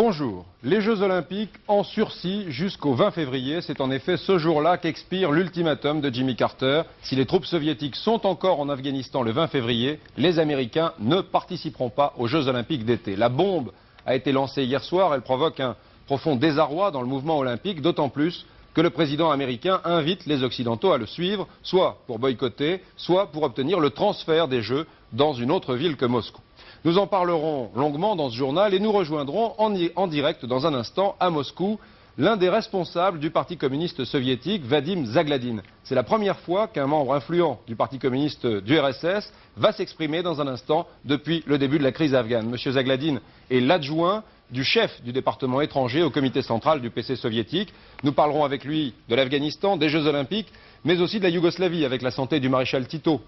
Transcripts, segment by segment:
Bonjour. Les Jeux Olympiques en sursis jusqu'au 20 février. C'est en effet ce jour-là qu'expire l'ultimatum de Jimmy Carter. Si les troupes soviétiques sont encore en Afghanistan le 20 février, les Américains ne participeront pas aux Jeux Olympiques d'été. La bombe a été lancée hier soir. Elle provoque un profond désarroi dans le mouvement olympique, d'autant plus que le président américain invite les Occidentaux à le suivre, soit pour boycotter, soit pour obtenir le transfert des Jeux dans une autre ville que Moscou. Nous en parlerons longuement dans ce journal et nous rejoindrons en direct dans un instant à Moscou l'un des responsables du Parti communiste soviétique, Vadim Zagladin. C'est la première fois qu'un membre influent du Parti communiste du RSS va s'exprimer dans un instant depuis le début de la crise afghane. Monsieur Zagladin est l'adjoint du chef du département étranger au comité central du PC soviétique. Nous parlerons avec lui de l'Afghanistan, des Jeux Olympiques, mais aussi de la Yougoslavie avec la santé du maréchal Tito.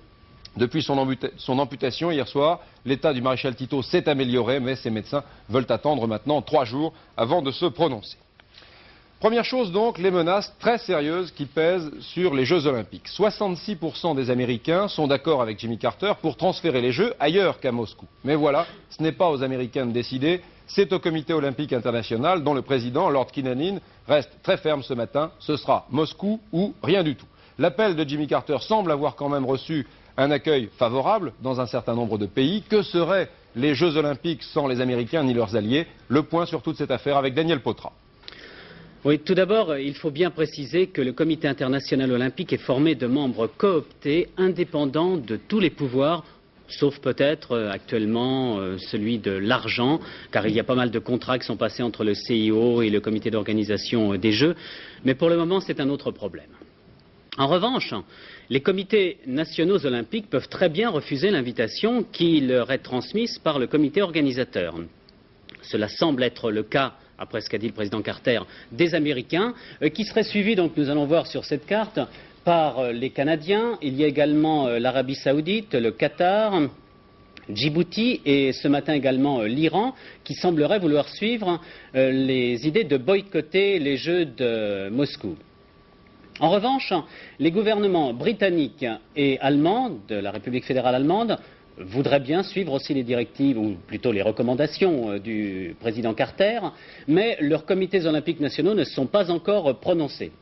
Depuis son amputation hier soir, l'état du maréchal Tito s'est amélioré, mais ses médecins veulent attendre maintenant 3 jours avant de se prononcer. Première chose donc, les menaces très sérieuses qui pèsent sur les Jeux Olympiques. 66% des Américains sont d'accord avec Jimmy Carter pour transférer les Jeux ailleurs qu'à Moscou. Mais voilà, ce n'est pas aux Américains de décider, c'est au Comité olympique international dont le président, Lord Kinnanin, reste très ferme ce matin. Ce sera Moscou ou rien du tout. L'appel de Jimmy Carter semble avoir quand même reçu un accueil favorable dans un certain nombre de pays. Que seraient les Jeux Olympiques sans les Américains ni leurs alliés? Le point sur toute cette affaire avec Daniel Potra. Oui, tout d'abord, il faut bien préciser que le Comité international olympique est formé de membres cooptés, indépendants de tous les pouvoirs, sauf peut-être actuellement celui de l'argent, car il y a pas mal de contrats qui sont passés entre le CIO et le comité d'organisation des Jeux. Mais pour le moment, c'est un autre problème. En revanche, les comités nationaux olympiques peuvent très bien refuser l'invitation qui leur est transmise par le comité organisateur. Cela semble être le cas, après ce qu'a dit le président Carter, des Américains, qui seraient suivis, donc nous allons voir sur cette carte, par les Canadiens. Il y a également l'Arabie Saoudite, le Qatar, Djibouti et ce matin également l'Iran, qui semblerait vouloir suivre les idées de boycotter les Jeux de Moscou. En revanche, les gouvernements britanniques et allemands de la République fédérale allemande voudraient bien suivre aussi les directives, ou plutôt les recommandations du président Carter, mais leurs comités olympiques nationaux ne se sont pas encore prononcés.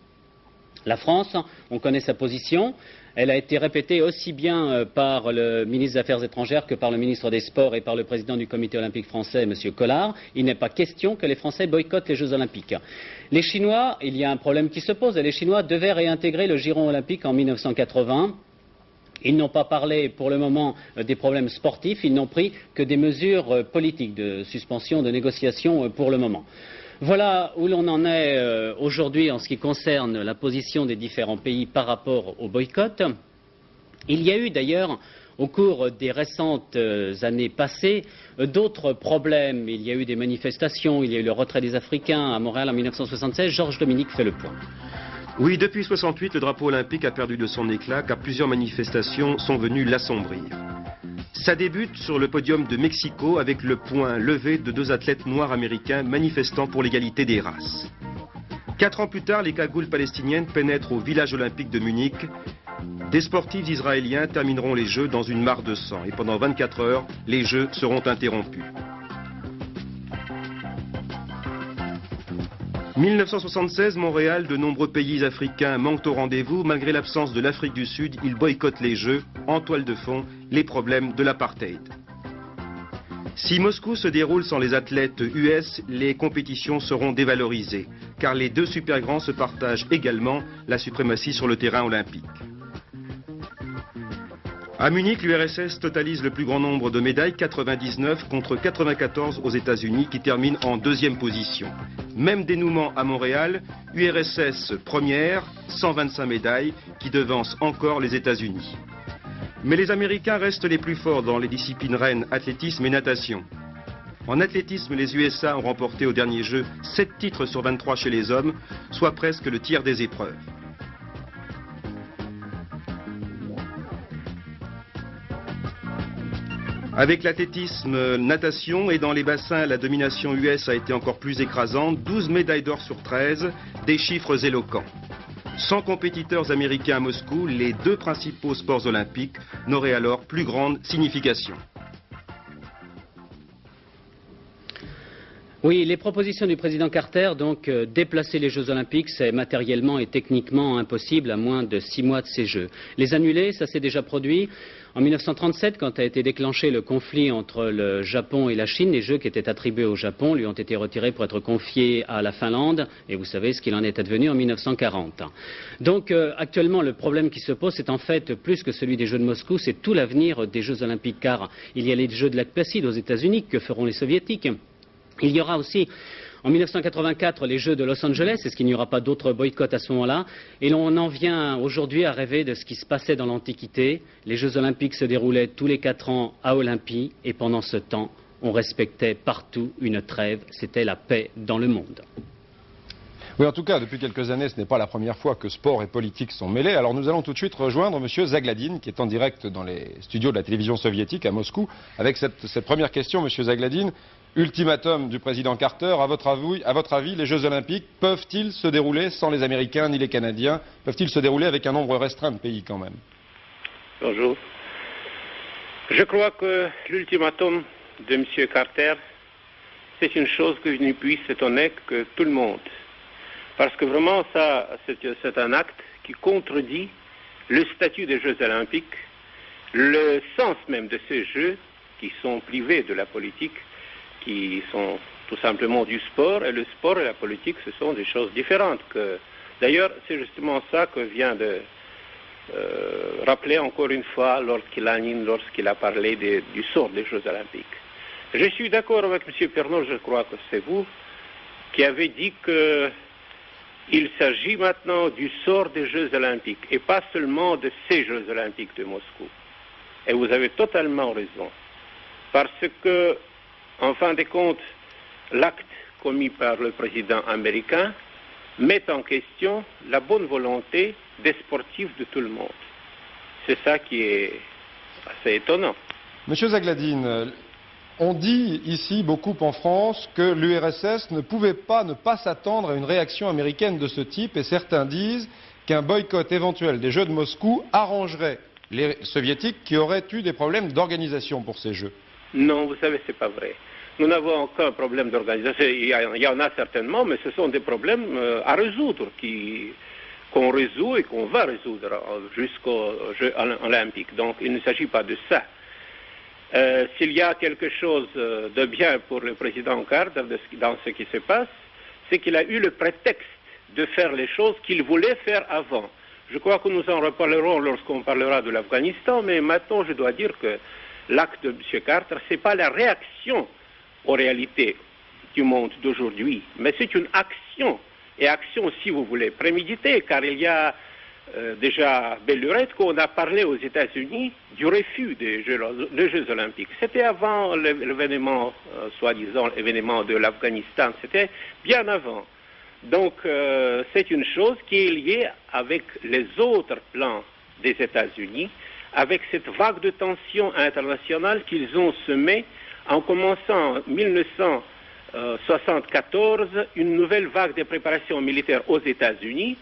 La France, on connaît sa position. Elle a été répétée aussi bien par le ministre des Affaires étrangères que par le ministre des Sports et par le président du comité olympique français, M. Collard. Il n'est pas question que les Français boycottent les Jeux olympiques. Les Chinois, il y a un problème qui se pose, et les Chinois devaient réintégrer le giron olympique en 1980. Ils n'ont pas parlé pour le moment des problèmes sportifs, ils n'ont pris que des mesures politiques de suspension, de négociation pour le moment. Voilà où l'on en est aujourd'hui en ce qui concerne la position des différents pays par rapport au boycott. Il y a eu d'ailleurs, au cours des récentes années passées, d'autres problèmes. Il y a eu des manifestations, il y a eu le retrait des Africains à Montréal en 1976. Georges Dominique fait le point. Oui, depuis 68, le drapeau olympique a perdu de son éclat car plusieurs manifestations sont venues l'assombrir. Ça débute sur le podium de Mexico avec le poing levé de 2 athlètes noirs américains manifestant pour l'égalité des races. 4 ans plus tard, les cagoules palestiniennes pénètrent au village olympique de Munich. Des sportifs israéliens termineront les Jeux dans une mare de sang et pendant 24 heures, les Jeux seront interrompus. 1976, Montréal, de nombreux pays africains manquent au rendez-vous. Malgré l'absence de l'Afrique du Sud, ils boycottent les Jeux. En toile de fond, les problèmes de l'apartheid. Si Moscou se déroule sans les athlètes US, les compétitions seront dévalorisées, car les 2 super grands se partagent également la suprématie sur le terrain olympique. À Munich, l'URSS totalise le plus grand nombre de médailles, 99 contre 94 aux États-Unis, qui terminent en 2e position. Même dénouement à Montréal, URSS première, 125 médailles, qui devancent encore les États-Unis. Mais les Américains restent les plus forts dans les disciplines reines athlétisme et natation. En athlétisme, les USA ont remporté au dernier jeu 7 titres sur 23 chez les hommes, soit presque le tiers des épreuves. Avec l'athlétisme natation et dans les bassins, la domination US a été encore plus écrasante. 12 médailles d'or sur 13, des chiffres éloquents. Sans compétiteurs américains à Moscou, les 2 principaux sports olympiques n'auraient alors plus grande signification. Oui, les propositions du président Carter, donc déplacer les Jeux Olympiques, c'est matériellement et techniquement impossible à moins de 6 mois de ces Jeux. Les annuler, ça s'est déjà produit. En 1937, quand a été déclenché le conflit entre le Japon et la Chine, les Jeux qui étaient attribués au Japon lui ont été retirés pour être confiés à la Finlande, et vous savez ce qu'il en est advenu en 1940. Donc actuellement, le problème qui se pose, c'est en fait plus que celui des Jeux de Moscou, c'est tout l'avenir des Jeux Olympiques, car il y a les Jeux de Lac Placide aux États-Unis, que feront les Soviétiques? Il y aura aussi, en 1984, les Jeux de Los Angeles. Est-ce qu'il n'y aura pas d'autres boycotts à ce moment-là? Et l'on en vient aujourd'hui à rêver de ce qui se passait dans l'Antiquité. Les Jeux Olympiques se déroulaient tous les 4 ans à Olympie, et pendant ce temps, on respectait partout une trêve. C'était la paix dans le monde. Oui, en tout cas, depuis quelques années, ce n'est pas la première fois que sport et politique sont mêlés. Alors nous allons tout de suite rejoindre M. Zagladine, qui est en direct dans les studios de la télévision soviétique à Moscou, avec cette première question. M. Zagladine, ultimatum du président Carter, à votre avis, les Jeux Olympiques peuvent-ils se dérouler sans les Américains ni les Canadiens? Peuvent-ils se dérouler avec un nombre restreint de pays quand même? Bonjour. Je crois que l'ultimatum de M. Carter, c'est une chose que je ne puisse étonner que tout le monde. Parce que vraiment, ça, c'est un acte qui contredit le statut des Jeux Olympiques, le sens même de ces Jeux qui sont privés de la politique, qui sont tout simplement du sport, et le sport et la politique, ce sont des choses différentes. D'ailleurs, c'est justement ça que vient de rappeler encore une fois lorsqu'il a parlé du sort des Jeux Olympiques. Je suis d'accord avec M. Pernaut, je crois que c'est vous, qui avez dit qu'il s'agit maintenant du sort des Jeux Olympiques, et pas seulement de ces Jeux Olympiques de Moscou. Et vous avez totalement raison. Parce que, en fin de compte, l'acte commis par le président américain met en question la bonne volonté des sportifs de tout le monde. C'est ça qui est assez étonnant. Monsieur Zagladine, on dit ici beaucoup en France que l'URSS ne pouvait pas ne pas s'attendre à une réaction américaine de ce type, et certains disent qu'un boycott éventuel des Jeux de Moscou arrangerait les soviétiques qui auraient eu des problèmes d'organisation pour ces Jeux. Non, vous savez, c'est pas vrai. Nous n'avons aucun problème d'organisation. Il y en a certainement, mais ce sont des problèmes à résoudre, qu'on résout et qu'on va résoudre jusqu'aux Jeux Olympiques. Donc, il ne s'agit pas de ça. S'il y a quelque chose de bien pour le président Carter dans ce qui se passe, c'est qu'il a eu le prétexte de faire les choses qu'il voulait faire avant. Je crois que nous en reparlerons lorsqu'on parlera de l'Afghanistan, mais maintenant je dois dire que l'acte de M. Carter, ce n'est pas la réaction aux réalités du monde d'aujourd'hui, mais c'est une action, et action, si vous voulez, préméditée, car il y a déjà belle lurette qu'on a parlé aux États-Unis du refus des Jeux Olympiques. C'était avant l'événement, soi-disant l'événement de l'Afghanistan, c'était bien avant. Donc c'est une chose qui est liée avec les autres plans des États-Unis, avec cette vague de tensions internationales qu'ils ont semée en commençant en 1974 une nouvelle vague de préparation militaire aux États-Unis,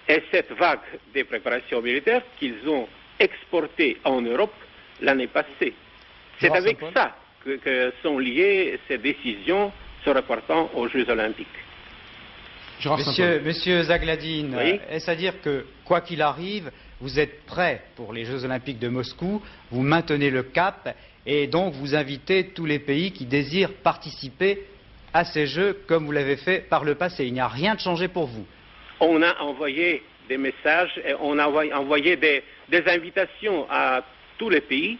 et cette vague de préparation militaire qu'ils ont exportée en Europe l'année passée. C'est avec ça que sont liées ces décisions se reportant aux Jeux Olympiques. Monsieur Zagladine, oui. Est-ce à dire que, quoi qu'il arrive, vous êtes prêt pour les Jeux Olympiques de Moscou, vous maintenez le cap, et donc vous invitez tous les pays qui désirent participer à ces Jeux comme vous l'avez fait par le passé? Il n'y a rien de changé pour vous? On a envoyé des messages, et on a envoyé des invitations à tous les pays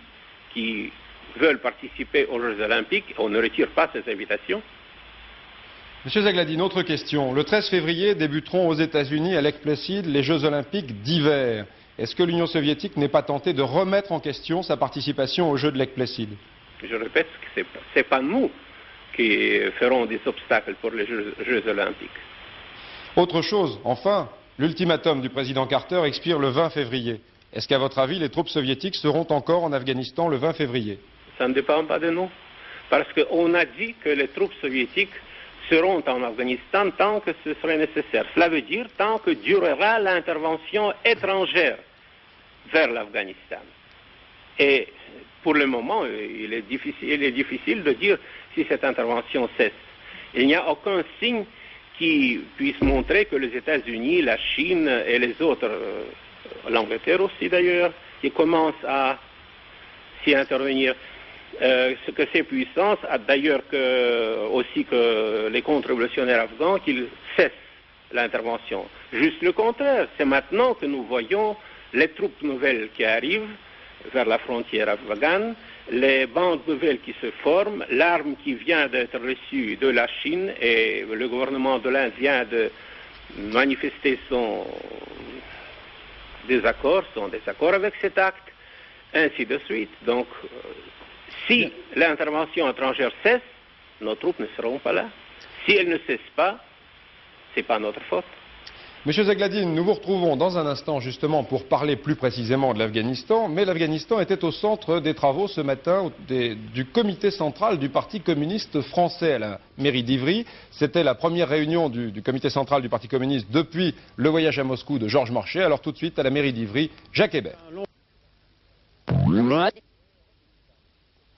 qui veulent participer aux Jeux Olympiques. On ne retire pas ces invitations. Monsieur Zagladine, autre question. Le 13 février débuteront aux États-Unis, à Lake Placid, les Jeux Olympiques d'hiver. Est-ce que l'Union soviétique n'est pas tentée de remettre en question sa participation aux Jeux de Lake Placid? Je répète que ce n'est pas nous qui ferons des obstacles pour les Jeux Olympiques. Autre chose, enfin, l'ultimatum du président Carter expire le 20 février. Est-ce qu'à votre avis, les troupes soviétiques seront encore en Afghanistan le 20 février? Ça ne dépend pas de nous. Parce qu'on a dit que les troupes soviétiques seront en Afghanistan tant que ce serait nécessaire. Cela veut dire tant que durera l'intervention étrangère vers l'Afghanistan. Et pour le moment, il est difficile de dire si cette intervention cesse. Il n'y a aucun signe qui puisse montrer que les États-Unis, la Chine et les autres, l'Angleterre aussi d'ailleurs, qui commencent à s'y intervenir, que ces puissances, d'ailleurs aussi que les contre-révolutionnaires afghans, qu'ils cessent l'intervention. Juste le contraire, c'est maintenant que nous voyons les troupes nouvelles qui arrivent vers la frontière afghane, les bandes nouvelles qui se forment, l'arme qui vient d'être reçue de la Chine et le gouvernement de l'Inde vient de manifester son désaccord avec cet acte, ainsi de suite. Donc, si l'intervention étrangère cesse, nos troupes ne seront pas là. Si elles ne cessent pas, ce n'est pas notre faute. Monsieur Zagladine, nous vous retrouvons dans un instant justement pour parler plus précisément de l'Afghanistan, mais l'Afghanistan était au centre des travaux ce matin du comité central du Parti communiste français à la mairie d'Ivry. C'était la première réunion du comité central du Parti communiste depuis le voyage à Moscou de Georges Marchais. Alors tout de suite à la mairie d'Ivry, Jacques Hébert.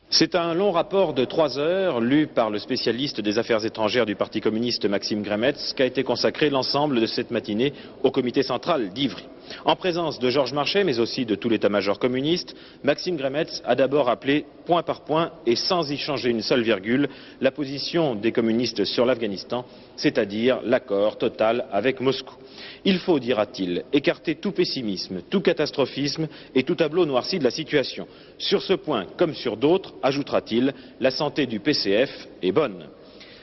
C'est un long rapport de 3 heures, lu par le spécialiste des affaires étrangères du Parti communiste Maxime Grémetz, qu'a été consacré l'ensemble de cette matinée au comité central d'Ivry. En présence de Georges Marchais, mais aussi de tout l'état-major communiste, Maxime Grémetz a d'abord appelé point par point et sans y changer une seule virgule la position des communistes sur l'Afghanistan, c'est-à-dire l'accord total avec Moscou. Il faut, dira-t-il, écarter tout pessimisme, tout catastrophisme et tout tableau noirci de la situation. Sur ce point, comme sur d'autres, ajoutera-t-il, la santé du PCF est bonne.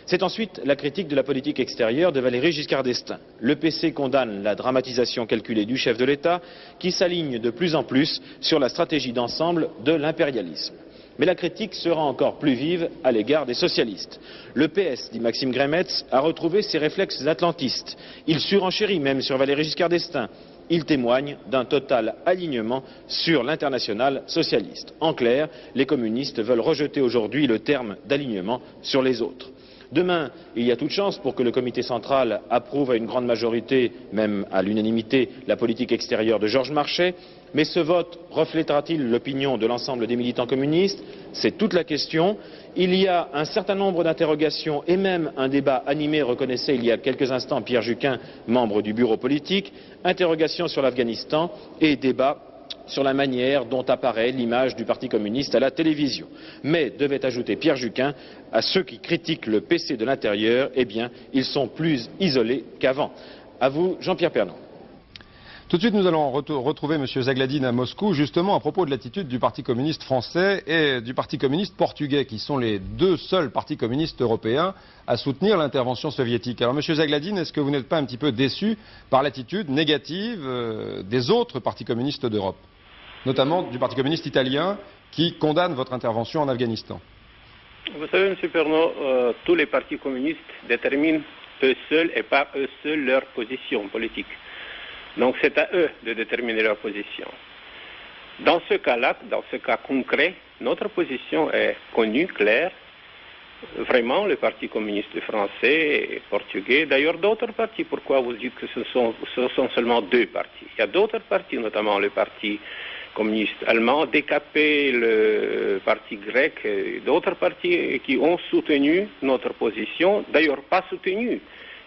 C'est ensuite la critique de la politique extérieure de Valéry Giscard d'Estaing. Le PC condamne la dramatisation calculée du chef de l'État qui s'aligne de plus en plus sur la stratégie d'ensemble de l'impérialisme. Mais la critique sera encore plus vive à l'égard des socialistes. Le PS, dit Maxime Grémetz, a retrouvé ses réflexes atlantistes. Il surenchérit même sur Valéry Giscard d'Estaing. Il témoigne d'un total alignement sur l'international socialiste. En clair, les communistes veulent rejeter aujourd'hui le terme d'alignement sur les autres. Demain, il y a toute chance pour que le comité central approuve à une grande majorité, même à l'unanimité, la politique extérieure de Georges Marchais. Mais ce vote reflétera-t-il l'opinion de l'ensemble des militants communistes? C'est toute la question. Il y a un certain nombre d'interrogations et même un débat animé, reconnaissait il y a quelques instants Pierre Juquin, membre du bureau politique, interrogations sur l'Afghanistan et débat sur la manière dont apparaît l'image du Parti communiste à la télévision. Mais, devait ajouter Pierre Juquin, à ceux qui critiquent le PC de l'intérieur, eh bien, ils sont plus isolés qu'avant. À vous, Jean-Pierre Pernon. Tout de suite, nous allons retrouver M. Zagladine à Moscou, justement à propos de l'attitude du Parti communiste français et du Parti communiste portugais, qui sont les deux seuls partis communistes européens à soutenir l'intervention soviétique. Alors, M. Zagladine, est-ce que vous n'êtes pas un petit peu déçu par l'attitude négative des autres partis communistes d'Europe, notamment du Parti communiste italien, qui condamne votre intervention en Afghanistan? Vous savez, M. Pernaut, tous les partis communistes déterminent eux seuls et par eux seuls leur position politique. Donc c'est à eux de déterminer leur position. Dans ce cas-là, dans ce cas concret, notre position est connue, claire. Vraiment, le Parti communiste français et portugais, d'ailleurs d'autres partis, pourquoi vous dites que ce sont seulement 2 partis? Il y a d'autres partis, notamment le Parti communiste allemand, DKP, le Parti grec, et d'autres partis qui ont soutenu notre position, d'ailleurs pas soutenu.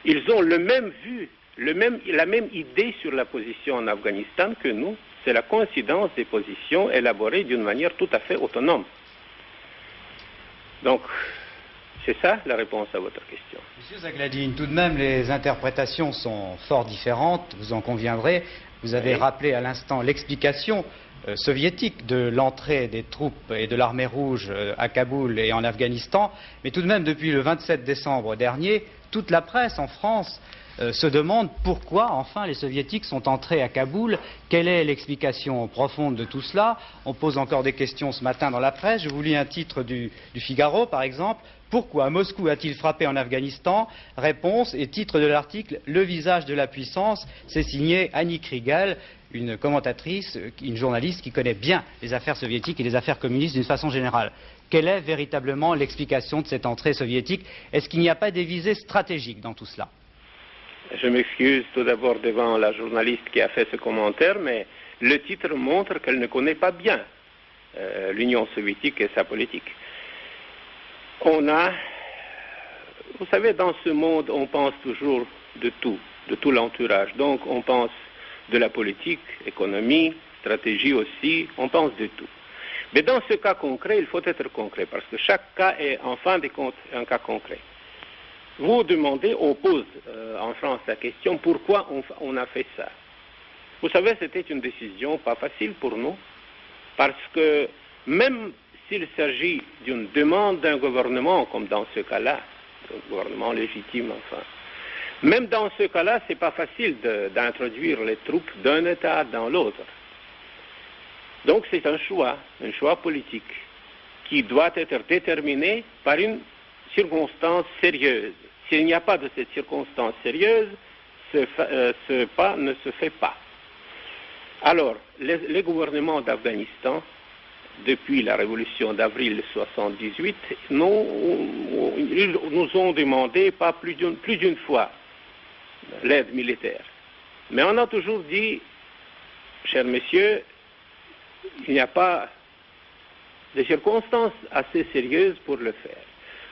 Ils ont le même vue, la même idée sur la position en Afghanistan que nous. C'est la coïncidence des positions élaborées d'une manière tout à fait autonome. Donc, c'est ça la réponse à votre question. Monsieur Zagladine, tout de même, les interprétations sont fort différentes, vous en conviendrez. Vous avez rappelé à l'instant l'explication soviétique de l'entrée des troupes et de l'armée rouge à Kaboul et en Afghanistan. Mais tout de même, depuis le 27 décembre dernier, toute la presse en France se demande pourquoi, enfin, les soviétiques sont entrés à Kaboul. Quelle est l'explication profonde de tout cela? On pose encore des questions ce matin dans la presse. Je vous lis un titre du Figaro, par exemple. Pourquoi Moscou a-t-il frappé en Afghanistan? Réponse et titre de l'article: Le visage de la puissance. C'est signé Annie Krigal, une commentatrice, une journaliste qui connaît bien les affaires soviétiques et les affaires communistes d'une façon générale. Quelle est véritablement l'explication de cette entrée soviétique? Est-ce qu'il n'y a pas des visées stratégiques dans tout cela? Je m'excuse tout d'abord devant la journaliste qui a fait ce commentaire, mais le titre montre qu'elle ne connaît pas bien l'Union soviétique et sa politique. On a Vous savez, dans ce monde, on pense toujours de tout l'entourage. Donc, on pense de la politique, économie, stratégie aussi, on pense de tout. Mais dans ce cas concret, il faut être concret, parce que chaque cas est, en fin de compte, un cas concret. Vous demandez, on pose en France la question, pourquoi on a fait ça? Vous savez, c'était une décision pas facile pour nous, parce que même s'il s'agit d'une demande d'un gouvernement, comme dans ce cas-là, un gouvernement légitime, enfin, même dans ce cas-là, c'est pas facile d'introduire les troupes d'un État dans l'autre. Donc c'est un choix politique, qui doit être déterminé par une circonstance sérieuse. S'il n'y a pas de cette circonstance sérieuse, ce pas ne se fait pas. Alors, les gouvernements d'Afghanistan, depuis la révolution d'avril 1978, nous ont demandé pas plus d'une fois l'aide militaire. Mais on a toujours dit, chers messieurs, il n'y a pas de circonstances assez sérieuses pour le faire.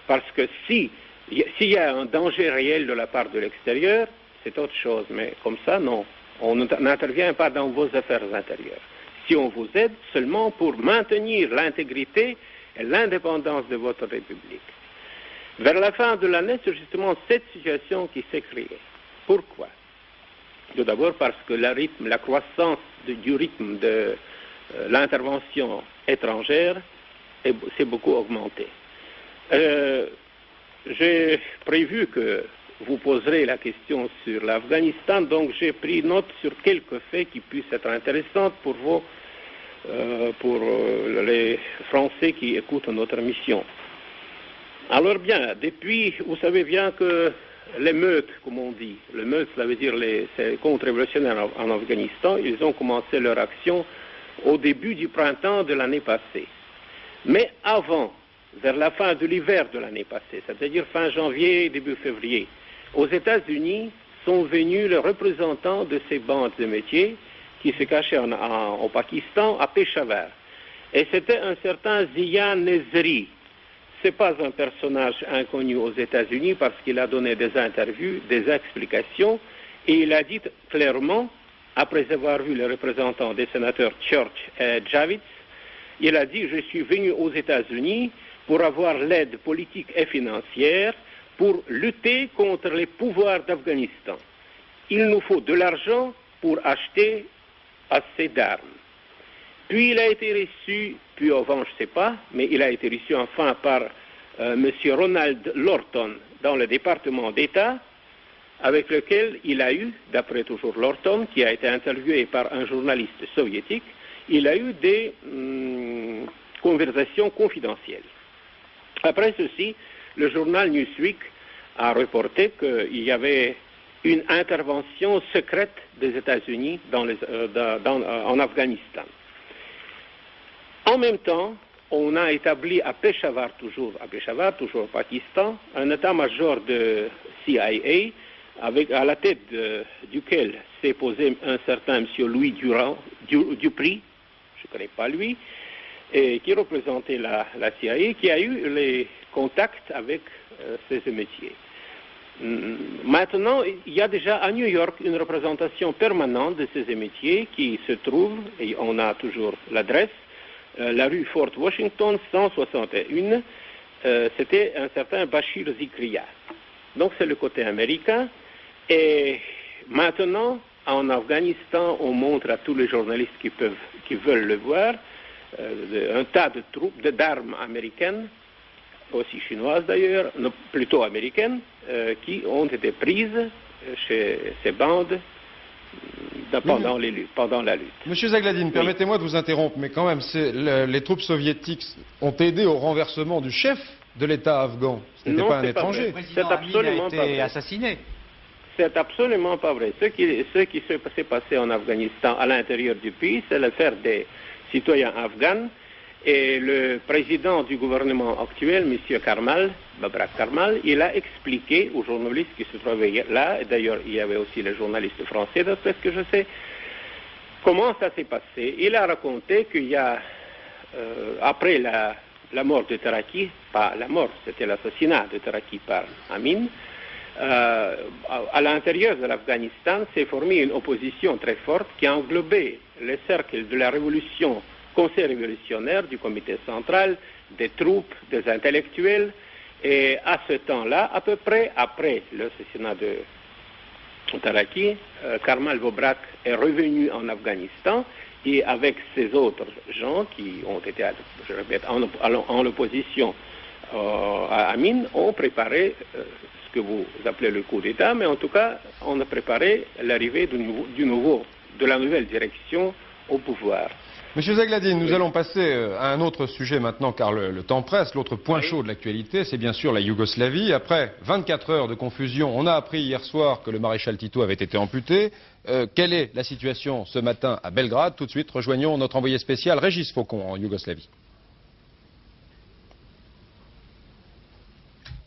Parce que s'il y a un danger réel de la part de l'extérieur, c'est autre chose. Mais comme ça, non. On n'intervient pas dans vos affaires intérieures. Si on vous aide seulement pour maintenir l'intégrité et l'indépendance de votre République. Vers la fin de l'année, c'est justement cette situation qui s'est créée. Pourquoi? Tout d'abord parce que la croissance du rythme de l'intervention étrangère s'est beaucoup augmentée. J'ai prévu que vous poserez la question sur l'Afghanistan, donc j'ai pris note sur quelques faits qui puissent être intéressants pour les Français qui écoutent notre mission. Alors bien, depuis, vous savez bien que les meutes, comme on dit, les meutes, ça veut dire les contre-révolutionnaires en Afghanistan, ils ont commencé leur action au début du printemps de l'année passée. Mais avant, vers la fin de l'hiver de l'année passée, c'est-à-dire fin janvier, début février, aux États-Unis sont venus les représentants de ces bandes de métiers qui se cachaient au Pakistan, à Peshawar. Et c'était un certain Zia Nezri. Ce n'est pas un personnage inconnu aux États-Unis parce qu'il a donné des interviews, des explications, et il a dit clairement, après avoir vu les représentants des sénateurs Church et Javits, il a dit « Je suis venu aux États-Unis pour avoir l'aide politique et financière pour lutter contre les pouvoirs d'Afghanistan. Il nous faut de l'argent pour acheter assez d'armes. » Puis il a été reçu, puis avant je ne sais pas, mais il a été reçu enfin par M. Ronald Lorton dans le département d'État, avec lequel il a eu, d'après toujours Lorton, qui a été interviewé par un journaliste soviétique, il a eu des conversations confidentielles. Après ceci, le journal Newsweek a reporté qu'il y avait une intervention secrète des États-Unis en Afghanistan. En même temps, on a établi à Peshawar, toujours au Pakistan, un état-major de CIA, à la tête duquel s'est posé un certain M. Louis Dupri, je ne connais pas lui, et qui représentait la CIA, qui a eu les contacts avec ces métiers. Maintenant, il y a déjà à New York une représentation permanente de ces métiers qui se trouve, et on a toujours l'adresse, la rue Fort Washington 161, c'était un certain Bashir Zikria. Donc c'est le côté américain. Et maintenant, en Afghanistan, on montre à tous les journalistes qui veulent le voir, un tas de troupes, d'armes américaines, aussi chinoises d'ailleurs, plutôt américaines, qui ont été prises chez ces bandes pendant la lutte. Monsieur Zagladine, permettez-moi de vous interrompre, mais quand même, les troupes soviétiques ont aidé au renversement du chef de l'État afghan. Ce n'était pas un étranger. C'est absolument pas vrai. Assassiné. C'est absolument pas vrai. Ce qui s'est passé en Afghanistan à l'intérieur du pays, c'est l'affaire des citoyens afghans. Et le président du gouvernement actuel, M. Karmal, Babrak Karmal, il a expliqué aux journalistes qui se trouvaient là, et d'ailleurs il y avait aussi les journalistes français, d'après ce que je sais, comment ça s'est passé. Il a raconté qu'il y a, après la la mort de Taraki, pas la mort, c'était l'assassinat de Taraki par Amin, à l'intérieur de l'Afghanistan s'est formée une opposition très forte qui a englobé les cercles de la révolution, conseil révolutionnaire, du comité central, des troupes, des intellectuels. Et à ce temps-là, à peu près après l'assassinat de Taraki, Karmal Bobrak est revenu en Afghanistan et avec ces autres gens qui ont été, je répète, en opposition à Amin, ont préparé ce que vous appelez le coup d'État, mais en tout cas, on a préparé l'arrivée de la nouvelle direction au pouvoir. Monsieur Zagladine, nous allons passer à un autre sujet maintenant, car le temps presse. L'autre point chaud de l'actualité, c'est bien sûr la Yougoslavie. Après 24 heures de confusion, on a appris hier soir que le maréchal Tito avait été amputé. Quelle est la situation ce matin à Belgrade? Tout de suite, rejoignons notre envoyé spécial Régis Faucon en Yougoslavie.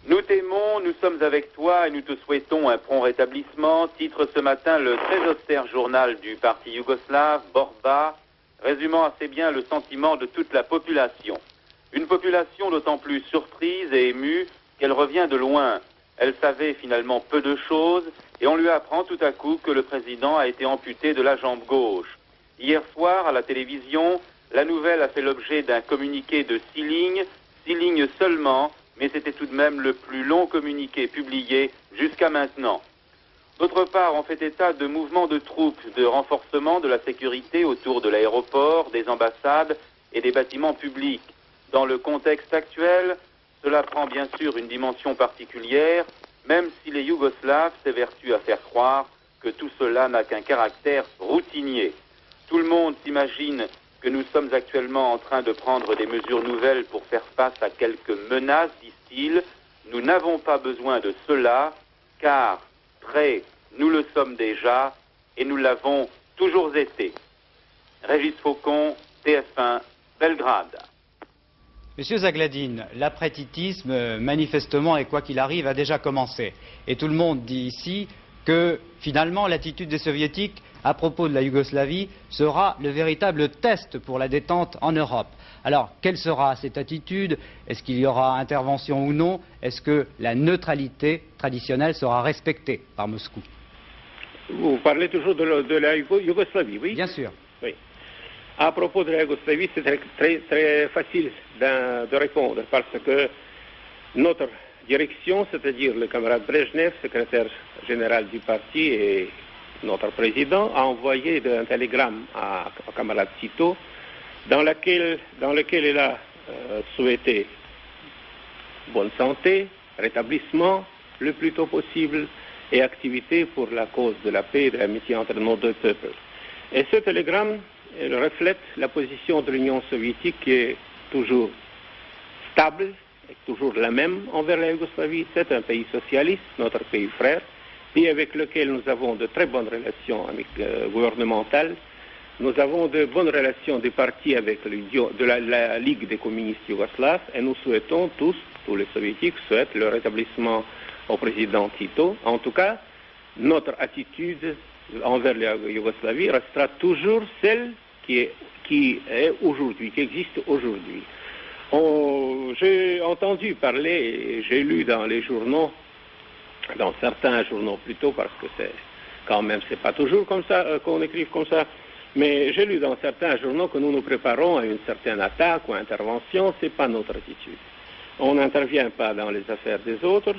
Nous t'aimons, nous sommes avec toi et nous te souhaitons un prompt rétablissement. Titre ce matin le très austère journal du parti yougoslave, Borba, résumant assez bien le sentiment de toute la population. Une population d'autant plus surprise et émue qu'elle revient de loin. Elle savait finalement peu de choses et on lui apprend tout à coup que le président a été amputé de la jambe gauche. Hier soir, à la télévision, la nouvelle a fait l'objet d'un communiqué de 6 lignes seulement, mais c'était tout de même le plus long communiqué publié jusqu'à maintenant. D'autre part, on fait état de mouvements de troupes, de renforcement de la sécurité autour de l'aéroport, des ambassades et des bâtiments publics. Dans le contexte actuel, cela prend bien sûr une dimension particulière, même si les Yougoslaves s'évertuent à faire croire que tout cela n'a qu'un caractère routinier. Tout le monde s'imagine que nous sommes actuellement en train de prendre des mesures nouvelles pour faire face à quelques menaces, disent-ils. Nous n'avons pas besoin de cela, car prêts, nous le sommes déjà, et nous l'avons toujours été. Régis Faucon, TF1, Belgrade. Monsieur Zagladine, l'après-titisme, manifestement, et quoi qu'il arrive, a déjà commencé. Et tout le monde dit ici que, finalement, l'attitude des Soviétiques à propos de la Yougoslavie sera le véritable test pour la détente en Europe. Alors, quelle sera cette attitude? Est-ce qu'il y aura intervention ou non? Est-ce que la neutralité traditionnelle sera respectée par Moscou? Vous parlez toujours de la Yougoslavie, oui? Bien sûr. Oui. À propos de la Yougoslavie, c'est très facile de répondre parce que notre direction, c'est-à-dire le camarade Brejnev, secrétaire général du parti et notre président, a envoyé un télégramme à camarade Tito dans lequel il a souhaité bonne santé, rétablissement le plus tôt possible et activité pour la cause de la paix et de l'amitié entre nos deux peuples. Et ce télégramme reflète la position de l'Union soviétique qui est toujours stable, et toujours la même envers la Yougoslavie. C'est un pays socialiste, notre pays frère, pays avec lequel nous avons de très bonnes relations gouvernementales. Nous avons de bonnes relations des partis avec la Ligue des communistes yougoslaves et nous souhaitons tous les soviétiques souhaitent le rétablissement au président Tito. En tout cas, notre attitude envers la Yougoslavie restera toujours celle qui existe aujourd'hui. J'ai entendu parler, j'ai lu dans les journaux, dans certains journaux plutôt, parce que c'est pas toujours comme ça qu'on écrive comme ça, mais j'ai lu dans certains journaux que nous nous préparons à une certaine attaque ou intervention. C'est pas notre attitude. On n'intervient pas dans les affaires des autres.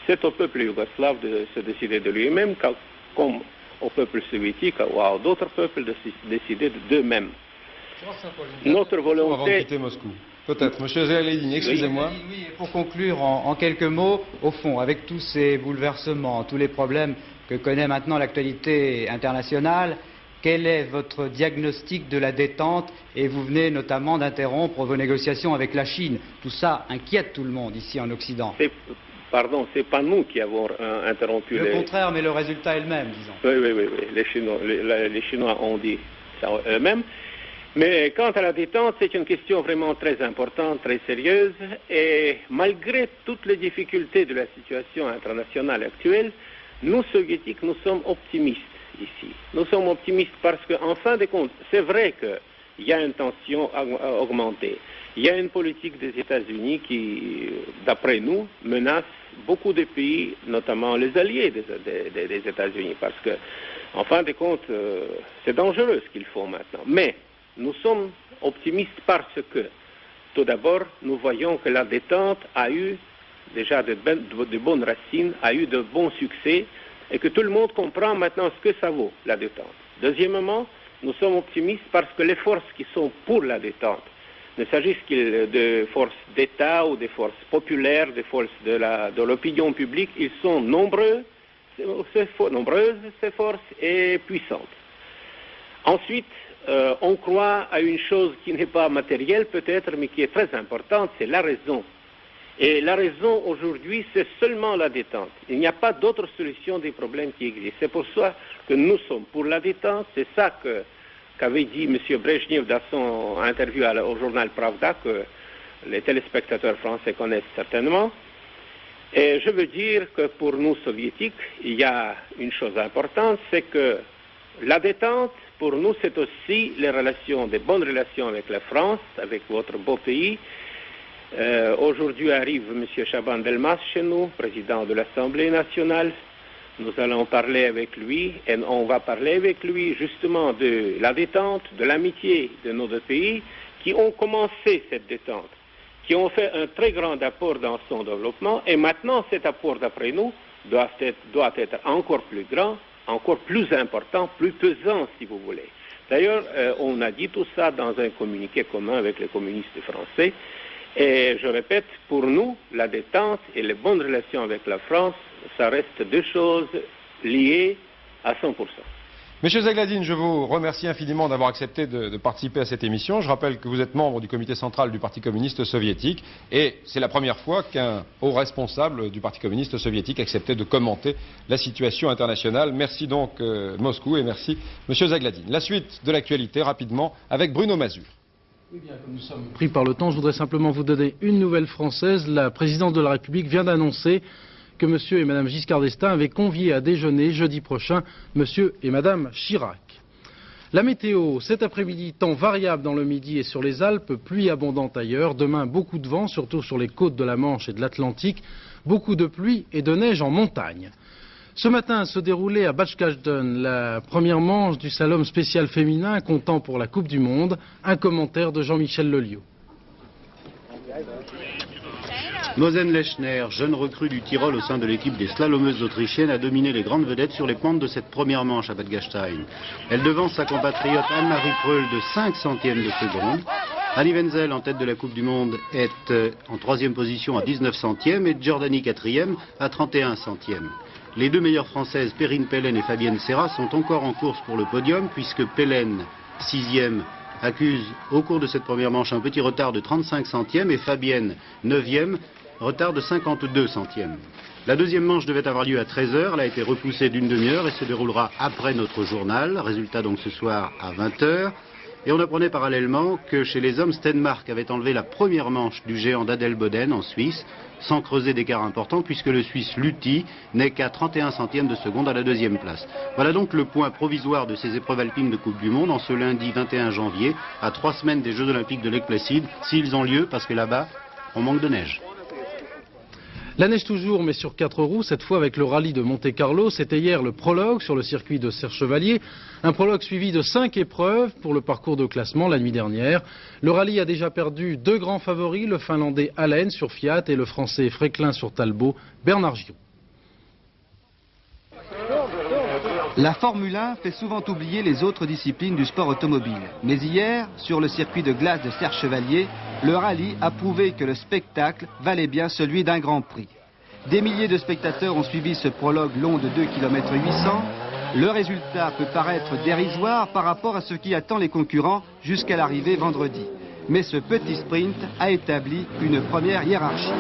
C'est au peuple yougoslave de se décider de lui-même, comme au peuple soviétique ou à d'autres peuples de se décider d'eux-mêmes. Notre volonté... Avant de quitter Moscou. Peut-être. Monsieur Zagladine, excusez-moi. Oui, et pour conclure en quelques mots, au fond, avec tous ces bouleversements, tous les problèmes que connaît maintenant l'actualité internationale, quel est votre diagnostic de la détente? Et vous venez notamment d'interrompre vos négociations avec la Chine. Tout ça inquiète tout le monde ici en Occident. Pardon, c'est pas nous qui avons interrompu le contraire, mais le résultat est le même, disons. Oui. Les Chinois ont dit ça eux-mêmes. Mais quant à la détente, c'est une question vraiment très importante, très sérieuse. Et malgré toutes les difficultés de la situation internationale actuelle, nous, Soviétiques, nous sommes optimistes ici. Nous sommes optimistes parce qu'en fin de compte, c'est vrai que il y a une tension augmentée. Il y a une politique des États-Unis qui, d'après nous, menace beaucoup de pays, notamment les alliés des États-Unis, parce que, en fin de compte, c'est dangereux ce qu'ils font maintenant. Mais nous sommes optimistes parce que, tout d'abord, nous voyons que la détente a eu déjà de bonnes racines, a eu de bons succès, et que tout le monde comprend maintenant ce que ça vaut, la détente. Deuxièmement, nous sommes optimistes parce que les forces qui sont pour la détente, ne s'agisse-t-il de forces d'État ou des forces populaires, des forces de l'opinion publique, ils sont nombreuses ces forces et puissantes. Ensuite, on croit à une chose qui n'est pas matérielle peut-être, mais qui est très importante, c'est la raison. Et la raison aujourd'hui, c'est seulement la détente. Il n'y a pas d'autre solution des problèmes qui existent. C'est pour ça que nous sommes pour la détente. C'est ça qu'avait dit M. Brejnev dans son interview au journal Pravda, que les téléspectateurs français connaissent certainement. Et je veux dire que pour nous soviétiques, il y a une chose importante, c'est que la détente, pour nous, c'est aussi les relations, des bonnes relations avec la France, avec votre beau pays. Aujourd'hui arrive M. Chaban Delmas chez nous, président de l'Assemblée nationale. Nous allons parler avec lui et on va parler avec lui justement de la détente, de l'amitié de nos deux pays qui ont commencé cette détente, qui ont fait un très grand apport dans son développement et maintenant cet apport d'après nous doit être encore plus grand, encore plus important, plus pesant si vous voulez. D'ailleurs, on a dit tout ça dans un communiqué commun avec les communistes français. Et je répète, pour nous, la détente et les bonnes relations avec la France, ça reste deux choses liées à 100%. Monsieur Zagladine, je vous remercie infiniment d'avoir accepté de participer à cette émission. Je rappelle que vous êtes membre du comité central du Parti communiste soviétique et c'est la première fois qu'un haut responsable du Parti communiste soviétique acceptait de commenter la situation internationale. Merci donc Moscou et merci Monsieur Zagladine. La suite de l'actualité rapidement avec Bruno Mazur. Oui, bien, comme nous sommes pris par le temps, je voudrais simplement vous donner une nouvelle française. La présidence de la République vient d'annoncer que M. et Mme Giscard d'Estaing avaient convié à déjeuner jeudi prochain M. et Mme Chirac. La météo, cet après-midi, temps variable dans le Midi et sur les Alpes, pluie abondante ailleurs. Demain, beaucoup de vent, surtout sur les côtes de la Manche et de l'Atlantique. Beaucoup de pluie et de neige en montagne. Ce matin se déroulait à Bajkazden la première manche du slalom spécial féminin comptant pour la Coupe du Monde. Un commentaire de Jean-Michel Leliot. Mosen Lechner, jeune recrue du Tyrol au sein de l'équipe des slalomeuses autrichiennes, a dominé les grandes vedettes sur les pentes de cette première manche à Bad Gastein. Elle devance sa compatriote Anne-Marie Preul de 5 centièmes de seconde. Annie Wenzel, en tête de la Coupe du Monde, est en troisième position à 19 centièmes et Giordani quatrième à 31 centièmes. Les deux meilleures françaises, Perrine Pellen et Fabienne Serra, sont encore en course pour le podium puisque Pellen, 6e, accuse au cours de cette première manche un petit retard de 35 centièmes et Fabienne, 9e, retard de 52 centièmes. La deuxième manche devait avoir lieu à 13h, elle a été repoussée d'une demi-heure et se déroulera après notre journal, résultat donc ce soir à 20h. Et on apprenait parallèlement que chez les hommes, Stenmark avait enlevé la première manche du géant d'Adelboden en Suisse, sans creuser d'écart important, puisque le Suisse Luthi n'est qu'à 31 centièmes de seconde à la deuxième place. Voilà donc le point provisoire de ces épreuves alpines de Coupe du Monde en ce lundi 21 janvier, à 3 semaines des Jeux Olympiques de Lake Placid, s'ils ont lieu, parce que là-bas, on manque de neige. La neige toujours, mais sur 4 roues, cette fois avec le rallye de Monte-Carlo. C'était hier le prologue sur le circuit de Serre-Chevalier. Un prologue suivi de 5 épreuves pour le parcours de classement la nuit dernière. Le rallye a déjà perdu 2 grands favoris, le Finlandais Allen sur Fiat et le Français Fréquelin sur Talbot, Bernard Giraud. La Formule 1 fait souvent oublier les autres disciplines du sport automobile. Mais hier, sur le circuit de glace de Serre-Chevalier, le rallye a prouvé que le spectacle valait bien celui d'un Grand Prix. Des milliers de spectateurs ont suivi ce prologue long de 2 km 800. Le résultat peut paraître dérisoire par rapport à ce qui attend les concurrents jusqu'à l'arrivée vendredi. Mais ce petit sprint a établi une première hiérarchie.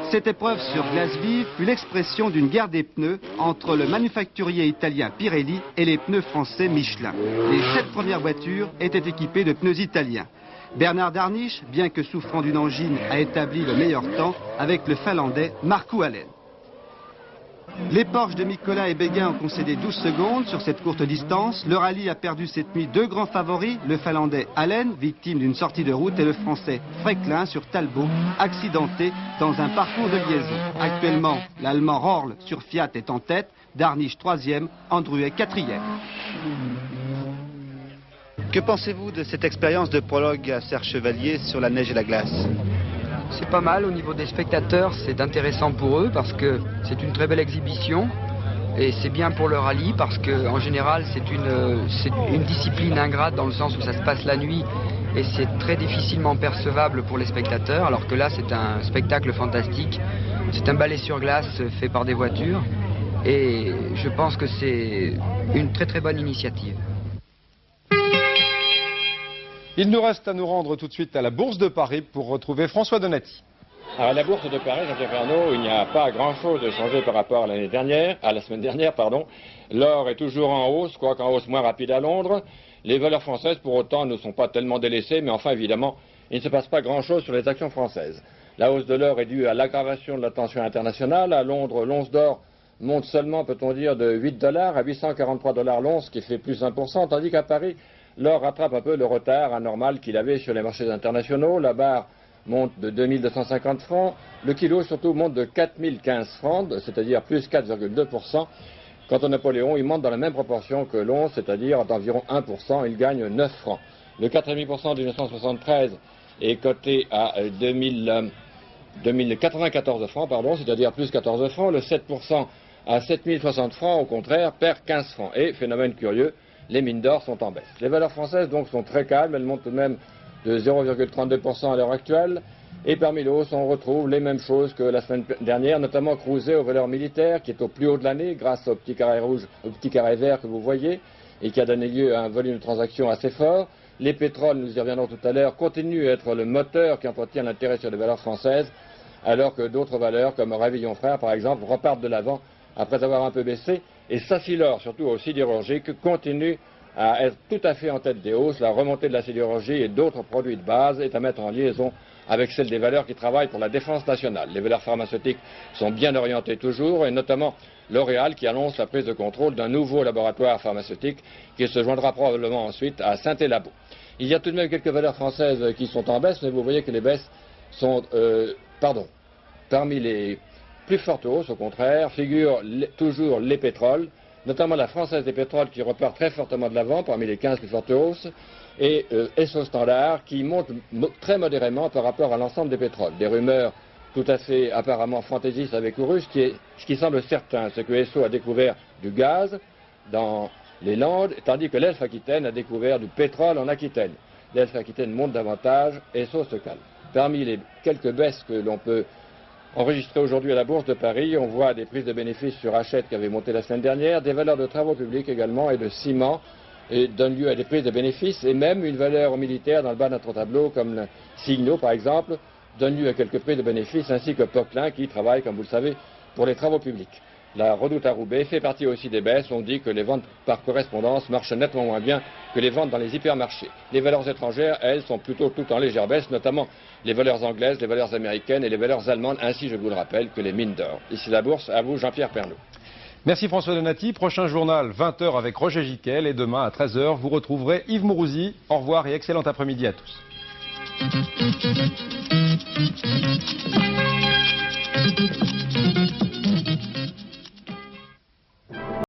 Cette épreuve sur glace vive fut l'expression d'une guerre des pneus entre le manufacturier italien Pirelli et les pneus français Michelin. Les 7 premières voitures étaient équipées de pneus italiens. Bernard Darniche, bien que souffrant d'une angine, a établi le meilleur temps avec le Finlandais Markku Alén. Les Porsche de Nicolas et Béguin ont concédé 12 secondes sur cette courte distance. Le rallye a perdu cette nuit deux grands favoris, le Finlandais Allen, victime d'une sortie de route, et le Français Frecklin sur Talbot, accidenté dans un parcours de liaison. Actuellement, l'Allemand Rorl sur Fiat est en tête, Darniche 3e, Andruet 4e. Que pensez-vous de cette expérience de prologue à Serre Chevalier sur la neige et la glace? C'est pas mal au niveau des spectateurs, c'est intéressant pour eux parce que c'est une très belle exhibition et c'est bien pour le rallye parce qu'en général c'est une discipline ingrate dans le sens où ça se passe la nuit et c'est très difficilement percevable pour les spectateurs, alors que là c'est un spectacle fantastique, c'est un ballet sur glace fait par des voitures et je pense que c'est une très très bonne initiative. Il nous reste à nous rendre tout de suite à la Bourse de Paris pour retrouver François Donati. Alors, à la Bourse de Paris, Jean-Pierre Pernaut, il n'y a pas grand-chose de changé par rapport à la semaine dernière. L'or est toujours en hausse, quoique en hausse moins rapide à Londres. Les valeurs françaises, pour autant, ne sont pas tellement délaissées, mais enfin, évidemment, il ne se passe pas grand-chose sur les actions françaises. La hausse de l'or est due à l'aggravation de la tension internationale. À Londres, l'once d'or monte seulement, peut-on dire, de 8 $ à 843 $ l'once, qui fait plus 1%, tandis qu'à Paris, l'or rattrape un peu le retard anormal qu'il avait sur les marchés internationaux. La barre monte de 2250 francs. Le kilo, surtout, monte de 4015 francs, c'est-à-dire plus 4,2%. Quant au Napoléon, il monte dans la même proportion que l'once, c'est-à-dire d'environ 1%. Il gagne 9 francs. Le 4,5% de 1973 est coté à 2094 francs, c'est-à-dire plus 14 francs. Le 7% à 7060 francs, au contraire, perd 15 francs. Et, phénomène curieux, les mines d'or sont en baisse. Les valeurs françaises donc sont très calmes, elles montent tout de même de 0,32% à l'heure actuelle. Et parmi les hausses, on retrouve les mêmes choses que la semaine dernière, notamment Creuset aux valeurs militaires, qui est au plus haut de l'année grâce au petit carré rouge, au petit carré vert que vous voyez, et qui a donné lieu à un volume de transactions assez fort. Les pétroles, nous y reviendrons tout à l'heure, continuent à être le moteur qui entretient l'intérêt sur les valeurs françaises, alors que d'autres valeurs, comme Réveillon Frères par exemple, repartent de l'avant après avoir un peu baissé. Et Safilor, surtout au sidérurgique, continue à être tout à fait en tête des hausses. La remontée de la sidérurgie et d'autres produits de base est à mettre en liaison avec celle des valeurs qui travaillent pour la défense nationale. Les valeurs pharmaceutiques sont bien orientées toujours, et notamment L'Oréal qui annonce la prise de contrôle d'un nouveau laboratoire pharmaceutique qui se joindra probablement ensuite à Synthé-Labo. Il y a tout de même quelques valeurs françaises qui sont en baisse, mais vous voyez que les baisses sont, parmi les plus fortes hausses, au contraire, figurent toujours les pétroles, notamment la Française des pétroles qui repart très fortement de l'avant, parmi les 15 plus fortes hausses, et Esso Standard qui monte très modérément par rapport à l'ensemble des pétroles. Des rumeurs tout à fait apparemment fantaisistes avec Urus, ce qui semble certain, c'est que Esso a découvert du gaz dans les Landes, tandis que l'Elf Aquitaine a découvert du pétrole en Aquitaine. L'Elf Aquitaine monte davantage, Esso se calme. Parmi les quelques baisses que l'on peut enregistré aujourd'hui à la Bourse de Paris, on voit des prises de bénéfices sur Hachette qui avaient monté la semaine dernière, des valeurs de travaux publics également et de ciment et donnent lieu à des prises de bénéfices, et même une valeur militaire dans le bas de notre tableau comme le Signo par exemple donne lieu à quelques prises de bénéfices, ainsi que Poquelin qui travaille, comme vous le savez, pour les travaux publics. La Redoute à Roubaix fait partie aussi des baisses. On dit que les ventes par correspondance marchent nettement moins bien que les ventes dans les hypermarchés. Les valeurs étrangères, elles, sont plutôt toutes en légère baisse, notamment les valeurs anglaises, les valeurs américaines et les valeurs allemandes, ainsi, je vous le rappelle, que les mines d'or. Ici la Bourse, à vous Jean-Pierre Pernaut. Merci François Donati. Prochain journal, 20h avec Roger Giquel, et demain à 13h, vous retrouverez Yves Mourouzi. Au revoir et excellent après-midi à tous.